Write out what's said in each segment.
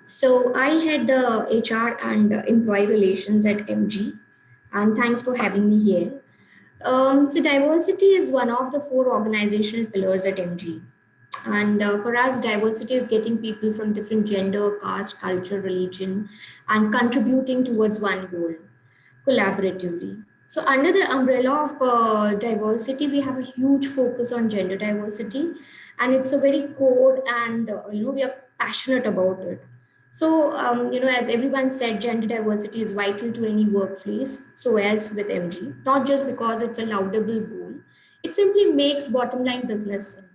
So I had the HR and employee relations at MG, and thanks for having me here. So diversity is one of the four organizational pillars at MG. And for us, diversity is getting people from different gender, caste, culture, religion, and contributing towards one goal collaboratively. So, under the umbrella of diversity, we have a huge focus on gender diversity, and it's a very core, and we are passionate about it. So, as everyone said, gender diversity is vital to any workplace. So, as with MG, not just because it's a laudable goal, it simply makes bottom line business sense.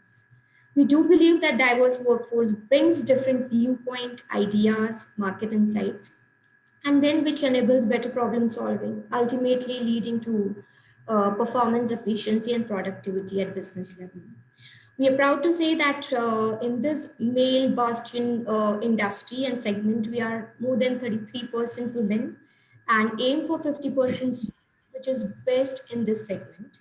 We do believe that diverse workforce brings different viewpoint, ideas, market insights, and then which enables better problem solving, ultimately leading to performance efficiency and productivity at business level. We are proud to say that in this male bastion industry and segment, we are more than 33% women and aim for 50%, which is best in this segment.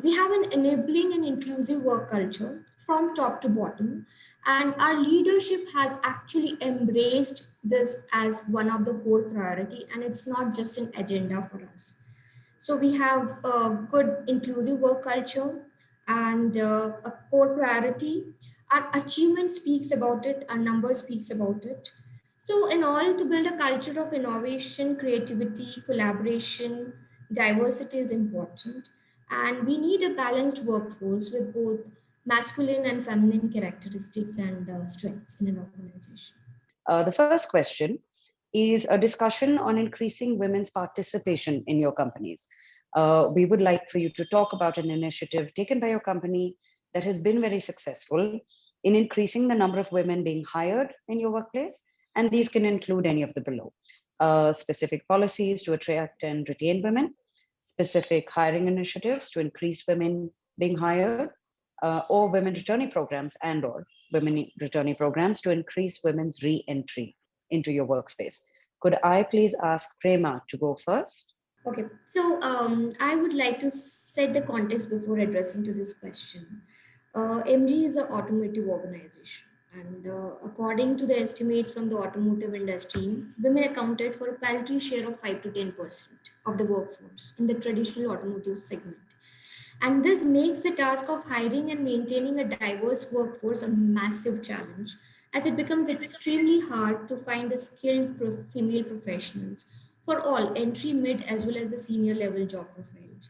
We have an enabling and inclusive work culture from top to bottom, and our leadership has actually embraced this as one of the core priority, and it's not just an agenda for us. So we have a good inclusive work culture and a core priority. Our achievement speaks about it, our number speaks about it. So in all, to build a culture of innovation, creativity, collaboration, diversity is important. And we need a balanced workforce with both masculine and feminine characteristics and strengths in an organization. The first question is a discussion on increasing women's participation in your companies. We would like for you to talk about an initiative taken by your company that has been very successful in increasing the number of women being hired in your workplace. And these can include any of the below. Specific policies to attract and retain women, specific hiring initiatives to increase women being hired, or women returnee programs and/or women returnee programs to increase women's re-entry into your workspace. Could I please ask Prema to go first? Okay, so I would like to set the context before addressing to this question. MG is an automotive organization, and according to the estimates from the automotive industry, women accounted for a paltry share of 5 to 10% of the workforce in the traditional automotive segment. And this makes the task of hiring and maintaining a diverse workforce a massive challenge, as it becomes extremely hard to find the skilled female professionals for all entry, mid, as well as the senior level job profiles.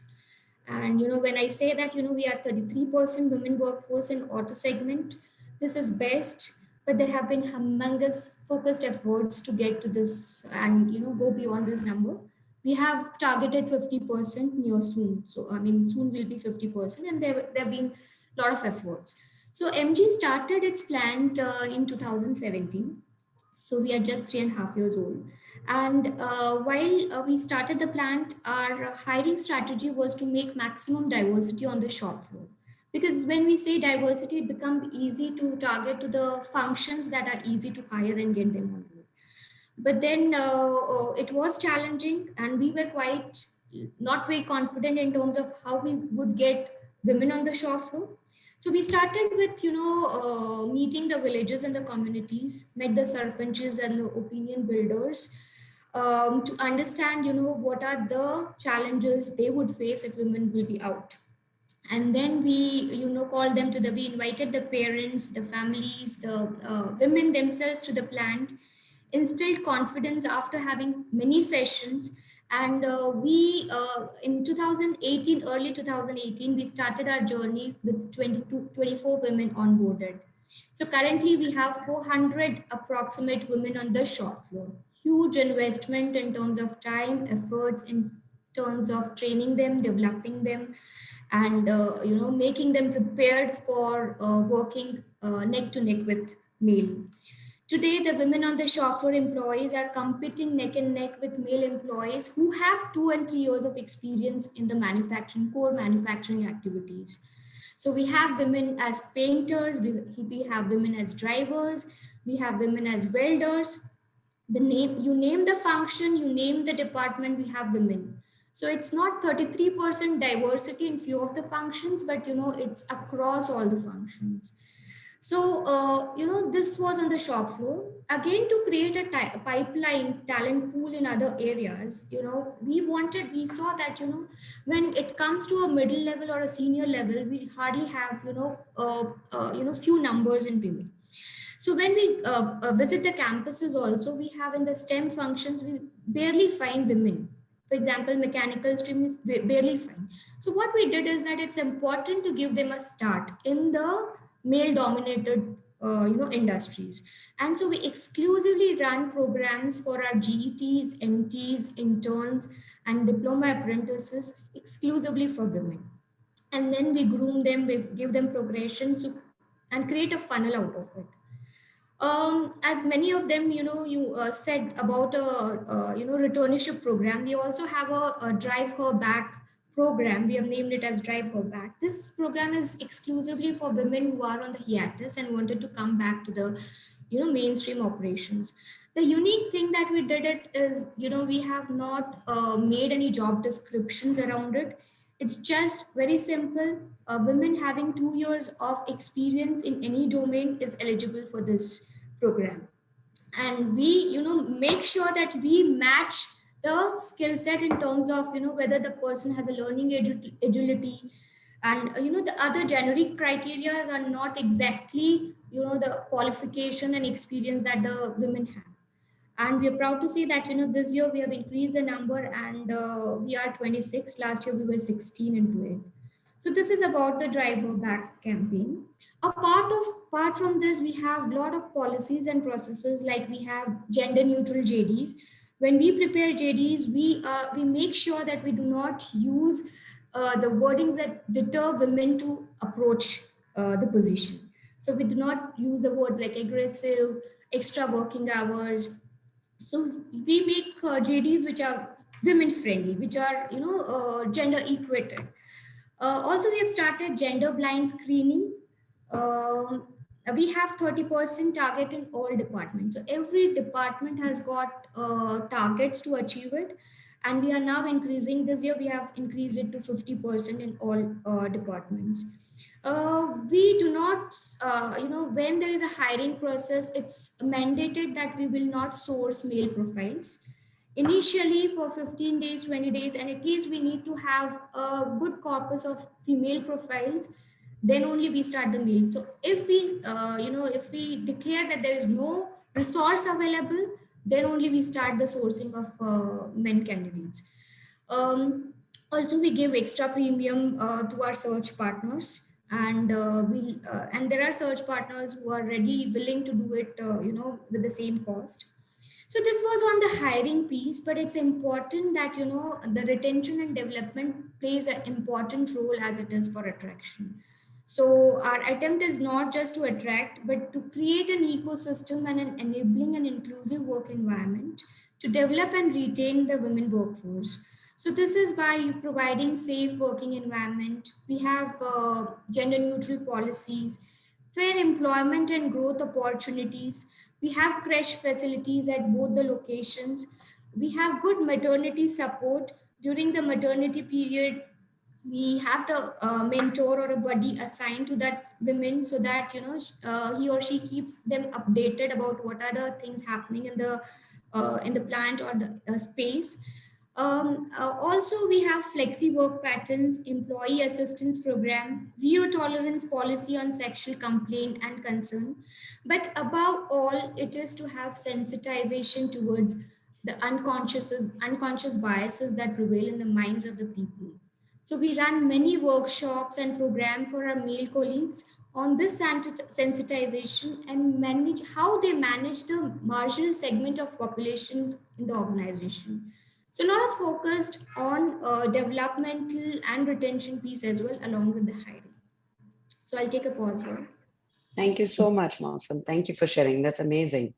And when I say that we are 33% women workforce in auto segment, this is best, but there have been humongous focused efforts to get to this and go beyond this number. We have targeted 50% near soon. So I mean soon will be 50%, and there have been a lot of efforts. So MG started its plant in 2017. So we are just 3.5 years old. And while we started the plant, our hiring strategy was to make maximum diversity on the shop floor. Because when we say diversity, it becomes easy to target to the functions that are easy to hire and get them on board. But then it was challenging, and we were quite not very confident in terms of how we would get women on the shop floor. So we started with meeting the villages and the communities, met the sarpanches and the opinion builders, to understand what are the challenges they would face if women will be out. And then we called them to the we invited the parents, the families, the women themselves to the plant, instilled confidence after having many sessions. And we in 2018, early 2018, we started our journey with 24 women onboarded. So currently we have 400 approximate women on the shop floor. Huge investment in terms of time, efforts, in terms of training them, developing them, and making them prepared for working neck to neck with male. Today, the women on the shop floor employees are competing neck and neck with male employees who have 2 and 3 years of experience in the core manufacturing activities. So we have women as painters, we have women as drivers, we have women as welders. The name, you name the function, you name the department, we have women. So it's not 33% diversity in few of the functions, but it's across all the functions. So, this was on the shop floor. Again, to create a pipeline talent pool in other areas, we saw that, when it comes to a middle level or a senior level, we hardly have, few numbers in women. So when we visit the campuses also, we have in the STEM functions, we barely find women. For example, mechanical stream, we barely find. So what we did is that it's important to give them a start in the male dominated industries. And so we exclusively run programs for our GETs, MTs, interns, and diploma apprentices exclusively for women. And then we groom them, we give them progression, and create a funnel out of it. As many of them, you said about returnship program. We also have a Drive Her Back program. We have named it as Drive Her Back. This program is exclusively for women who are on the hiatus and wanted to come back to the mainstream operations. The unique thing that we did it is, we have not made any job descriptions around it. It's just very simple. Women having 2 years of experience in any domain is eligible for this program. And we, make sure that we match the skill set in terms of, whether the person has a learning agility, and the other generic criteria are not exactly, the qualification and experience that the women have. And we are proud to say that, this year we have increased the number, and we are 26. Last year we were 16 into it. So this is about the Driver Back campaign. Apart from this, we have a lot of policies and processes, like we have gender neutral JDs. When we prepare JDs, we make sure that we do not use the wordings that deter women to approach the position. So we do not use the word like aggressive, extra working hours. So we make JDs which are women friendly, which are gender equated. Also, we have started gender blind screening. Um, we have 30% target in all departments. So every department has got targets to achieve it. And we are now increasing, this year we have increased it to 50% in all departments. We do not, when there is a hiring process, it's mandated that we will not source male profiles initially for 15 days, 20 days, and at least we need to have a good corpus of female profiles. Then only we start the male. So if we declare that there is no resource available, then only we start the sourcing of men candidates. Um, also we give extra premium to our search partners, and there are search partners who are ready willing to do it with the same cost. So this was on the hiring piece, but it's important that the retention and development plays an important role as it is for attraction. So our attempt is not just to attract, but to create an ecosystem and an enabling and inclusive work environment to develop and retain the women workforce. So this is by providing safe working environment. We have gender neutral policies, fair employment and growth opportunities. We have creche facilities at both the locations. We have good maternity support during the maternity period. We have the mentor or a buddy assigned to that women, so that he or she keeps them updated about what are the things happening in the plant or the space. Also, we have flexi work patterns, employee assistance program, zero tolerance policy on sexual complaint and concern. But above all, it is to have sensitization towards the unconscious biases that prevail in the minds of the people. So we run many workshops and programs for our male colleagues on this sensitization and manage how they manage the marginal segment of populations in the organization. So a lot of focused on developmental and retention piece as well, along with the hiring. So I'll take a pause here. Thank you so much, Mausam. Thank you for sharing. That's amazing.